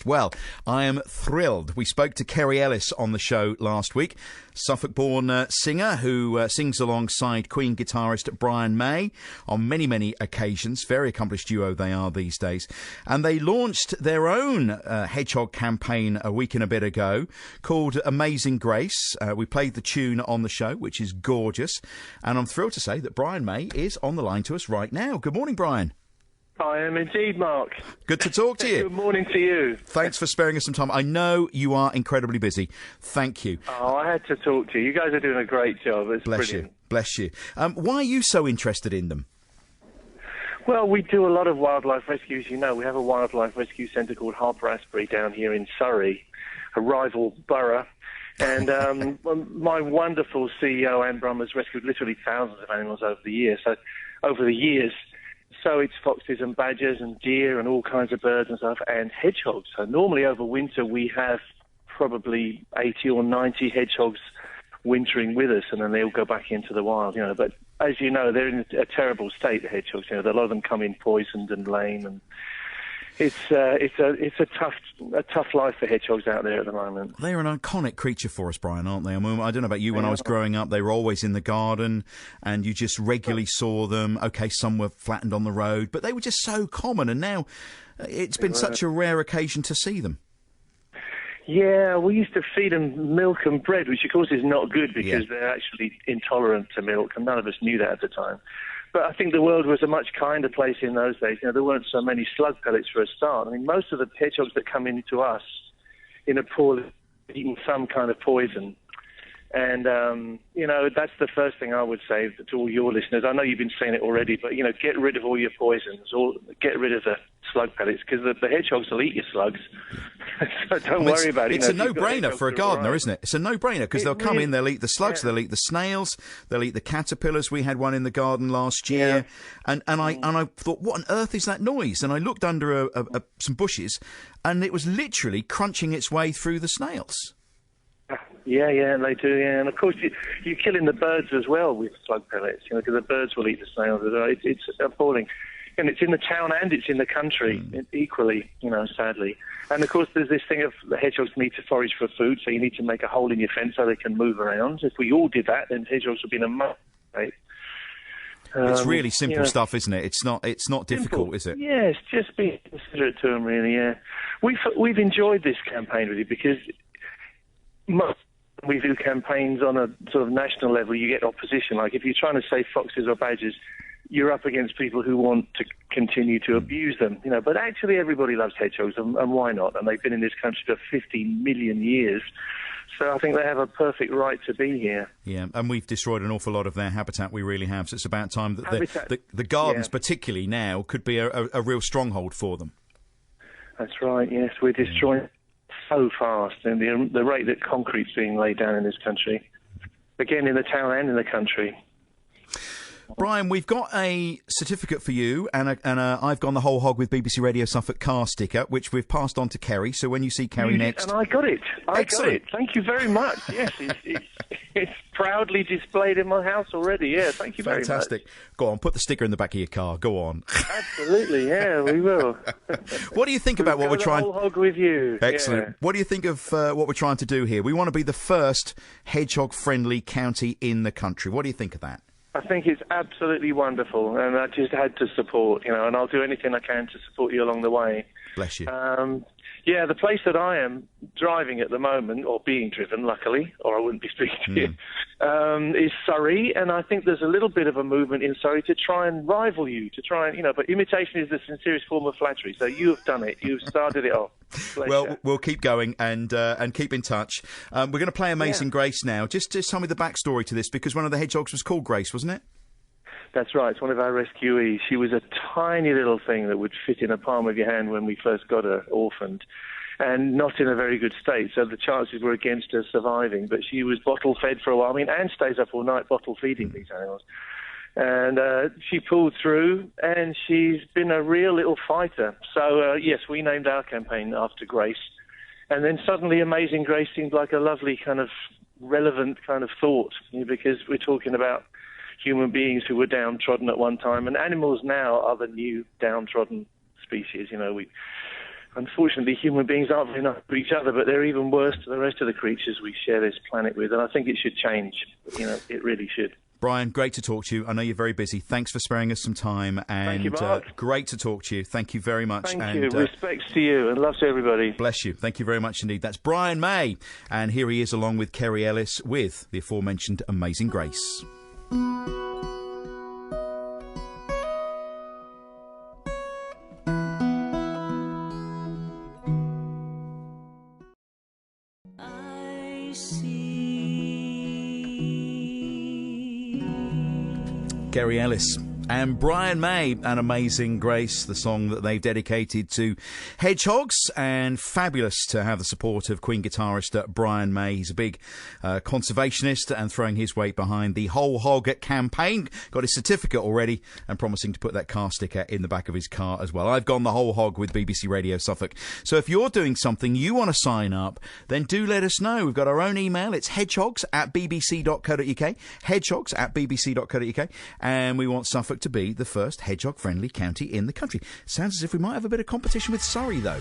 Well, I am thrilled. We spoke to Kerry Ellis on the show last week, Suffolk-born singer who sings alongside Queen guitarist Brian May on many, many occasions. Very accomplished duo they are these days. And they launched their own Hedgehog campaign a week and a bit ago called Amazing Grace. We played the tune on the show, which is gorgeous. And I'm thrilled to say that Brian May is on the line to us right now. Good morning, Brian. I am indeed, Mark. Good to talk to you. Good morning to you. Thanks for sparing us some time. I know you are incredibly busy. Thank you. Oh, I had to talk to you. You guys are doing a great job. It's Bless brilliant. you. Bless you. Why are you so interested in them? Well, we do a lot of wildlife rescues. You know, we have a wildlife rescue centre called Harper Asbury down here in Surrey, a rival borough. And my wonderful CEO, Anne Brum, has rescued literally thousands of animals over the years. So it's foxes and badgers and deer and all kinds of birds and stuff, and hedgehogs. So normally over winter we have probably 80 or 90 hedgehogs wintering with us, and then they all go back into the wild, you know. But as you know, they're in a terrible state, the hedgehogs. You know, a lot of them come in poisoned and lame, and it's a tough life for hedgehogs out there at the moment. They're an iconic creature for us, Brian, aren't they? I mean, I don't know about you. When I was growing up, they were always in the garden, and you just regularly saw them. Okay, some were flattened on the road, but they were just so common, and now it's been such a rare occasion to see them. Yeah, we used to feed them milk and bread, which of course is not good because they're actually intolerant to milk, and none of us knew that at the time. But I think the world was a much kinder place in those days. You know, there weren't so many slug pellets for a start. I mean, most of the hedgehogs that come into us in a pool eating some kind of poison. And, you know, that's the first thing I would say to all your listeners. I know you've been saying it already, but, you know, get rid of all your poisons or get rid of the slug pellets because the hedgehogs will eat your slugs. So don't worry about it. It's a no-brainer for a gardener, isn't it? It's a no-brainer because they'll come in, they'll eat the slugs, they'll eat the snails, they'll eat the caterpillars. We had one in the garden last year. And I thought, what on earth is that noise? And I looked under some bushes and it was literally crunching its way through the snails. Yeah, they do, yeah. And, of course, you're killing the birds as well with slug pellets, you know, because the birds will eat the snails. It's appalling. And it's in the town and it's in the country equally, you know, sadly. And, of course, there's this thing of the hedgehogs need to forage for food, so you need to make a hole in your fence so they can move around. If we all did that, then hedgehogs would be in a much state. It's really simple stuff, isn't it? It's not difficult, is it? Yes, just be considerate to them, really, yeah. We've enjoyed this campaign, really, because we do campaigns on a sort of national level, you get opposition. Like if you're trying to save foxes or badgers, you're up against people who want to continue to abuse them, you know. But actually everybody loves hedgehogs, and why not? And they've been in this country for 15 million years. So I think they have a perfect right to be here. Yeah, and we've destroyed an awful lot of their habitat, we really have. So it's about time that the gardens, particularly now, could be a real stronghold for them. That's right, yes. We're destroying so fast, and the rate that concrete's being laid down in this country, again in the town and in the country. Brian, we've got a certificate for you, and I've gone the Whole Hog with BBC Radio Suffolk car sticker, which we've passed on to Kerry. So when you see Kerry next, and I got it. Thank you very much. Yes, it's proudly displayed in my house already. Yeah, thank you very much. Fantastic. Go on, put the sticker in the back of your car. Go on. Absolutely. Yeah, we will. What do you think about what we're trying? Whole Hog with you. Excellent. Yeah. What do you think of what we're trying to do here? We want to be the first hedgehog-friendly county in the country. What do you think of that? I think it's absolutely wonderful, and I just had to support, you know, and I'll do anything I can to support you along the way. Bless you. Yeah, the place that I am driving at the moment, or being driven, luckily, or I wouldn't be speaking to you, is Surrey, and I think there's a little bit of a movement in Surrey to try and rival you, but imitation is the sincerest form of flattery, so you have done it. You've started it off. Pleasure. Well, we'll keep going and keep in touch. We're going to play Amazing Grace now. Just tell me the backstory to this, because one of the hedgehogs was called Grace, wasn't it? That's right. It's one of our rescuees. She was a tiny little thing that would fit in the palm of your hand when we first got her orphaned, and not in a very good state. So the chances were against her surviving. But she was bottle fed for a while. I mean, Anne stays up all night bottle feeding these animals. And she pulled through, and she's been a real little fighter. So, yes, we named our campaign after Grace. And then suddenly Amazing Grace seemed like a lovely kind of relevant kind of thought, because we're talking about human beings who were downtrodden at one time, and animals now are the new downtrodden species. You know, unfortunately, human beings aren't very nice to each other, but they're even worse to the rest of the creatures we share this planet with. And I think it should change. It really should. Brian, great to talk to you. I know you're very busy. Thanks for sparing us some time. And thank you, Mark. Great to talk to you. Thank you very much. Thank you. Respects to you and love to everybody. Bless you. Thank you very much indeed. That's Brian May. And here he is along with Kerry Ellis with the aforementioned Amazing Grace. Kerry Ellis and Brian May, an Amazing Grace, the song that they've dedicated to Hedgehogs, and fabulous to have the support of Queen guitarist Brian May. He's a big conservationist and throwing his weight behind the Whole Hog campaign. Got his certificate already and promising to put that car sticker in the back of his car as well. I've gone the Whole Hog with BBC Radio Suffolk. So if you're doing something, you want to sign up, then do let us know. We've got our own email. It's hedgehogs@bbc.co.uk, hedgehogs@bbc.co.uk, and we want Suffolk to be the first hedgehog-friendly county in the country. Sounds as if we might have a bit of competition with Surrey, though.